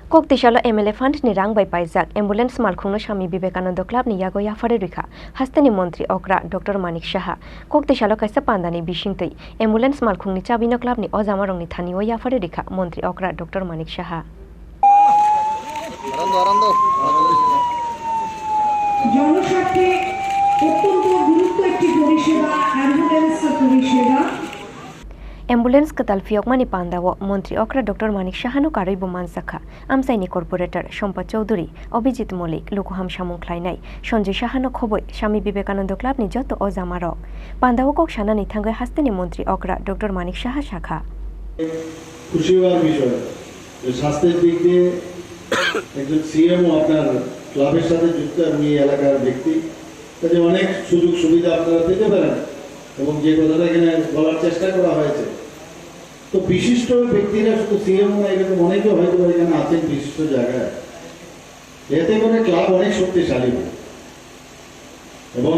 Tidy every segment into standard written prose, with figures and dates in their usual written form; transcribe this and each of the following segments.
Koktishala MLA Fund ni rang by Paizak, Ambulance Malkhung Swami Vivekananda Clubni Yago Yapharwi Rwkha, Hasteni Mantri Okra, Dr.Manik Saha, Koktishala Kaisa Pandani Bishingtui, Ambulance Malkhung ni Chabino Clubni Ozamarong ni Thaniwa Yapharwi Rwkha, Mantri Okra, Dr.Manik Saha. জনস্বার্থে অত্যন্ত গুরুত্ব একটি পরিষেবা ambulance পরিষেবা Ambulance ketal fiokmani pandawo Mantri Okra Dr.Manik Saha no karoi buman sakha Amsaini Corporator Shompa Choudhury Obijit Molik Lukuham Shamung Khlainai Sanjay Saha no khoboi Swami Vivekananda Club ni joto ozamarok pandawo kok shanani thangai Hasteni Mantri Okra Dr.Manik Saha শাখা খুশি হওয়ার বিষয় যে স্বাস্থ্যের দিক দিয়ে একজন CM আপনার ক্লাবের সাথে যুক্ত এবং এই এলাকার ব্যক্তি তাতে অনেক সুযোগ সুবিধা আপনারা পেতে পারেন এবং যে কথাটা এখানে বলার চেষ্টা করা হয়েছে তো বিশিষ্ট ব্যক্তিরা শুধু সিএম না এরকম অনেকে হয়তো এখানে আছেন বিশিষ্ট জায়গায় এতে করে ক্লাব অনেক শক্তিশালী হয় এবং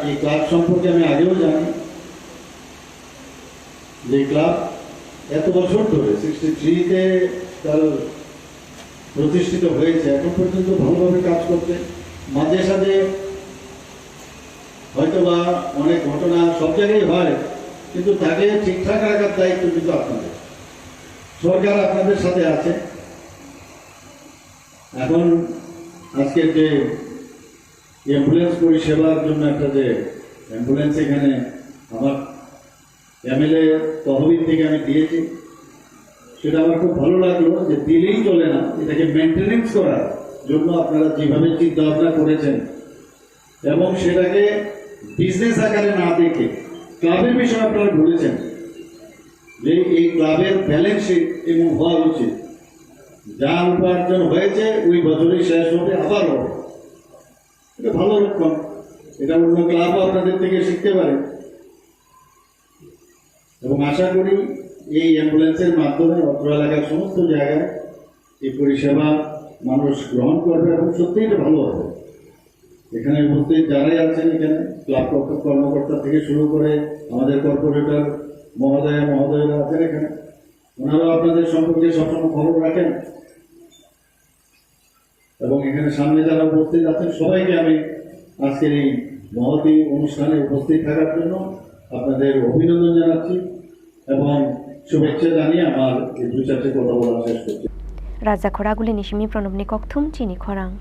এই ক্লাব সম্পর্কে আমি আগেও জানি যে ক্লাব এত বছর ধরে 63-তে তার প্রতিষ্ঠিত হয়েছে এখন পর্যন্ত ভালোভাবে কাজ করতে মাঝে সাঝে হয়তো বা অনেক ঘটনা সব জায়গায় হয় কিন্তু তাকে ঠিকঠাক রাখার দায়িত্ব কিন্তু আপনাদের সরকার আপনাদের সাথে আছে এখন আজকের যে অ্যাম্বুলেন্স পরিষেবার জন্য একটা যে অ্যাম্বুলেন্স এখানে আমার এমএলএ তহবিল থেকে আমি দিয়েছি সেটা আমার খুব ভালো লাগলো যে দিলেই চলে না এটাকে মেনটেনেন্স করার জন্য আপনারা যেভাবে চিন্তা ভাবনা করেছেন এবং সেটাকে বিজনেস আকারে না দেখে ক্লাবের বিষয়ে আপনারা বলেছেন যে এই ক্লাবের ব্যালেন্স শিট এবং হওয়া উচিত যা উপার্জন হয়েছে ওই বছরই শেষ হবে আবার হবে এটা ভালো লক্ষণ এটা অন্য ক্লাবও আপনাদের থেকে শিখতে পারে এবং আশা করি এই অ্যাম্বুলেন্সের মাধ্যমে অত্র এলাকার সমস্ত জায়গায় এই পরিষেবা মানুষ গ্রহণ করবে এবং সত্যিই এটা ভালো হবে এখানে উপস্থিত যারাই আছেন এখানে ক্লাব কর্মকর্তা থেকে শুরু করে আমাদের কর্পোরেটর মহোদয়রা আছেন এখানে ওনারাও আপনাদের সম্পর্কে সবসময় খবর রাখেন এবং এখানে সামনে যারা উপস্থিত আছেন সবাইকে আমি আজকের এই মহতী অনুষ্ঠানে উপস্থিত থাকার জন্য আপনাদের অভিনন্দন জানাচ্ছি এবং শুভেচ্ছা জানিয়ে আমার এই 2-4টি কথা বলা শেষ করছি Raja Khoraguli Nishimi Pranobni Kokthum Chini Khorang